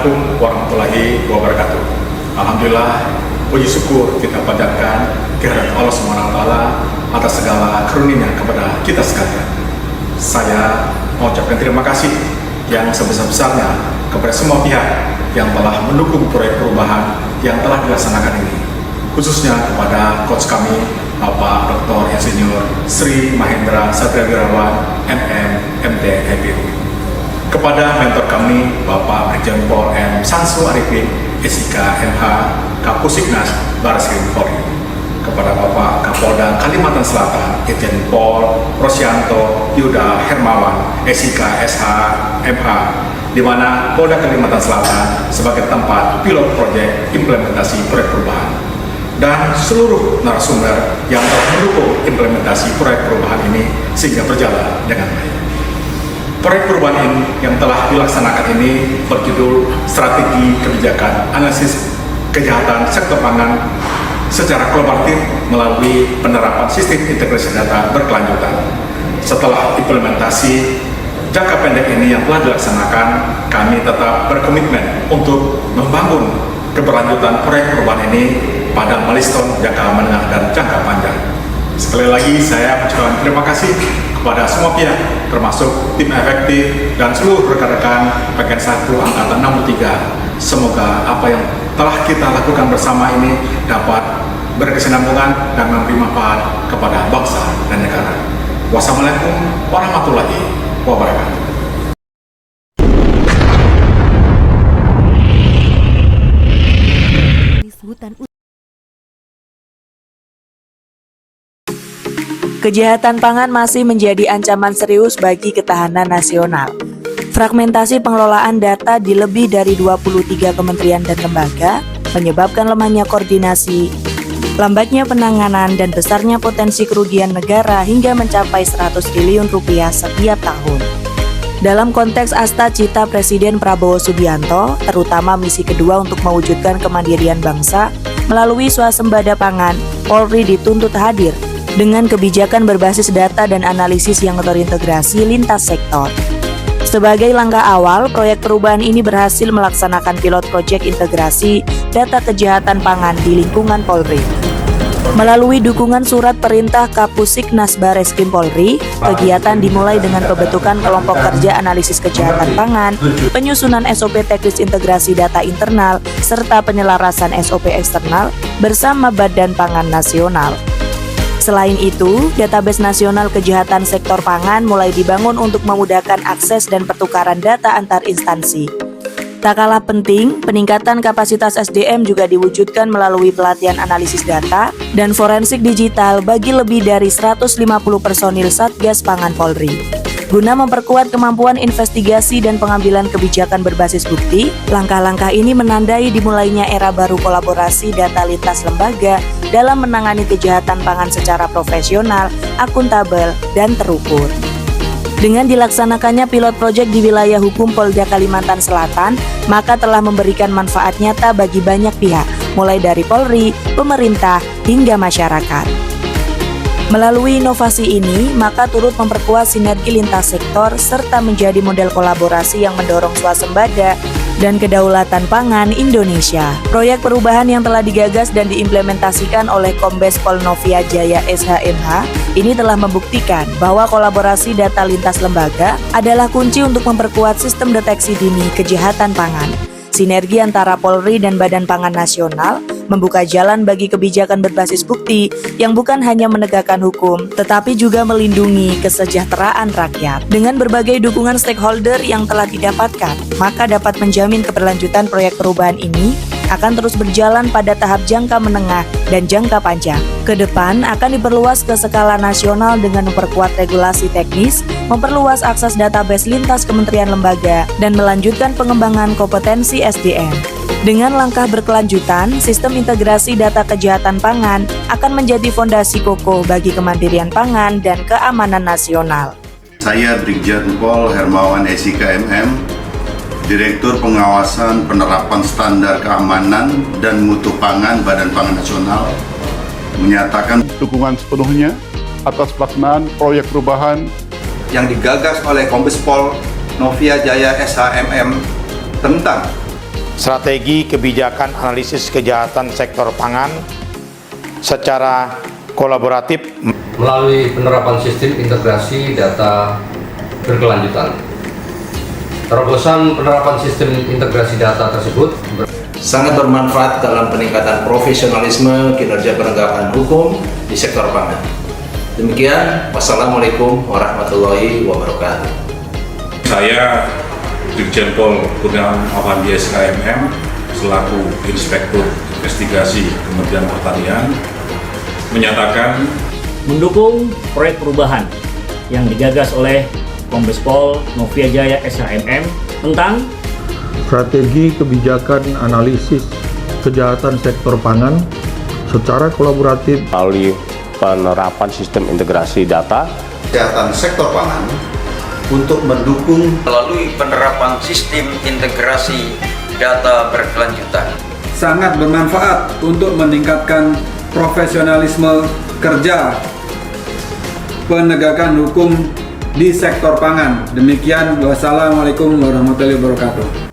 Assalamualaikum warahmatullahi wabarakatuh. Alhamdulillah, puji syukur kita panjatkan kehadirat Allah SWT atas segala karunia kepada kita sekalian. Saya mengucapkan terima kasih yang sebesar-besarnya kepada semua pihak yang telah mendukung proyek perubahan yang telah dilaksanakan ini, khususnya kepada coach kami, Bapak Dr. Insinyur Sri Mahendra Satria Wirawan, MM, MT, HPU. Kepada mentor kami, Bapak Brigjen Pol M. Samsu Arifin, SIK MH, Kapusiknas Bareskrim Polri. Kepada Bapak Kapolda Kalimantan Selatan, Irjen Pol Rosyanto Yuda Hermawan, SIK SH MH, di mana Polda Kalimantan Selatan sebagai tempat pilot proyek implementasi proyek perubahan, dan seluruh narasumber yang telah mendukung implementasi proyek perubahan ini sehingga berjalan dengan baik. Proyek perubahan ini yang telah dilaksanakan ini berjudul Strategi Kebijakan Analisis Kejahatan Sektor Pangan secara kolaboratif melalui penerapan sistem integrasi data berkelanjutan. Setelah implementasi jangka pendek ini yang telah dilaksanakan, kami tetap berkomitmen untuk membangun keberlanjutan proyek perubahan ini pada milestone jangka menengah dan jangka panjang. Sekali lagi saya ucapkan terima kasih kepada semua pihak, termasuk tim efektif dan seluruh rekan-rekan bagian 1 Angkatan 63. Semoga apa yang telah kita lakukan bersama ini dapat berkesinambungan dan memberi manfaat kepada bangsa dan negara. Wassalamualaikum warahmatullahi wabarakatuh. Kejahatan pangan masih menjadi ancaman serius bagi ketahanan nasional. Fragmentasi pengelolaan data di lebih dari 23 kementerian dan lembaga menyebabkan lemahnya koordinasi, lambatnya penanganan, dan besarnya potensi kerugian negara hingga mencapai 100 triliun rupiah setiap tahun. Dalam konteks asta cita Presiden Prabowo Subianto, terutama misi kedua untuk mewujudkan kemandirian bangsa melalui swasembada pangan, Polri dituntut hadir dengan kebijakan berbasis data dan analisis yang terintegrasi lintas sektor. Sebagai langkah awal, proyek perubahan ini berhasil melaksanakan pilot proyek integrasi data kejahatan pangan di lingkungan Polri. Melalui dukungan surat perintah Kapusiknas Bareskrim Polri, kegiatan dimulai dengan pembentukan kelompok kerja analisis kejahatan pangan, penyusunan SOP teknis integrasi data internal, serta penyelarasan SOP eksternal bersama Badan Pangan Nasional. Selain itu, database nasional kejahatan sektor pangan mulai dibangun untuk memudahkan akses dan pertukaran data antar instansi. Tak kalah penting, peningkatan kapasitas SDM juga diwujudkan melalui pelatihan analisis data dan forensik digital bagi lebih dari 150 personil Satgas Pangan Polri. Guna memperkuat kemampuan investigasi dan pengambilan kebijakan berbasis bukti, langkah-langkah ini menandai dimulainya era baru kolaborasi data lintas lembaga dalam menangani kejahatan pangan secara profesional, akuntabel, dan terukur. Dengan dilaksanakannya pilot proyek di wilayah hukum Polda Kalimantan Selatan, maka telah memberikan manfaat nyata bagi banyak pihak, mulai dari Polri, pemerintah, hingga masyarakat. Melalui inovasi ini, maka turut memperkuat sinergi lintas sektor serta menjadi model kolaborasi yang mendorong swasembada dan kedaulatan pangan Indonesia. Proyek perubahan yang telah digagas dan diimplementasikan oleh Kombes Pol Novia Jaya SHMH ini telah membuktikan bahwa kolaborasi data lintas lembaga adalah kunci untuk memperkuat sistem deteksi dini kejahatan pangan. Sinergi antara Polri dan Badan Pangan Nasional membuka jalan bagi kebijakan berbasis bukti yang bukan hanya menegakkan hukum, tetapi juga melindungi kesejahteraan rakyat. Dengan berbagai dukungan stakeholder yang telah didapatkan, maka dapat menjamin keberlanjutan proyek perubahan ini akan terus berjalan pada tahap jangka menengah dan jangka panjang. Kedepan akan diperluas ke skala nasional dengan memperkuat regulasi teknis, memperluas akses database lintas kementerian lembaga, dan melanjutkan pengembangan kompetensi SDM. Dengan langkah berkelanjutan, sistem integrasi data kejahatan pangan akan menjadi fondasi kokoh bagi kemandirian pangan dan keamanan nasional. Saya Brigjen Pol Hermawan SIK MM, Direktur Pengawasan Penerapan Standar Keamanan dan Mutu Pangan Badan Pangan Nasional, menyatakan dukungan sepenuhnya atas pelaksanaan proyek perubahan yang digagas oleh Kombes Pol Novia Jaya SHMM tentang strategi kebijakan analisis kejahatan sektor pangan secara kolaboratif melalui penerapan sistem integrasi data berkelanjutan. Terobosan penerapan sistem integrasi data tersebut sangat bermanfaat dalam peningkatan profesionalisme kinerja penegakan hukum di sektor pangan. Demikian, wassalamualaikum warahmatullahi wabarakatuh. Saya Dirjen Pol Kurniawan Afandi SKMM selaku Inspektur Investigasi Kementerian Pertanian menyatakan mendukung proyek perubahan yang digagas oleh Kombes Pol Novia Jaya SHMM tentang strategi kebijakan analisis kejahatan sektor pangan secara kolaboratif melalui penerapan sistem integrasi data Kejahatan sektor pangan untuk mendukung melalui penerapan sistem integrasi data berkelanjutan. Sangat bermanfaat untuk meningkatkan profesionalisme kerja penegakan hukum di sektor pangan. Demikian, wassalamualaikum warahmatullahi wabarakatuh.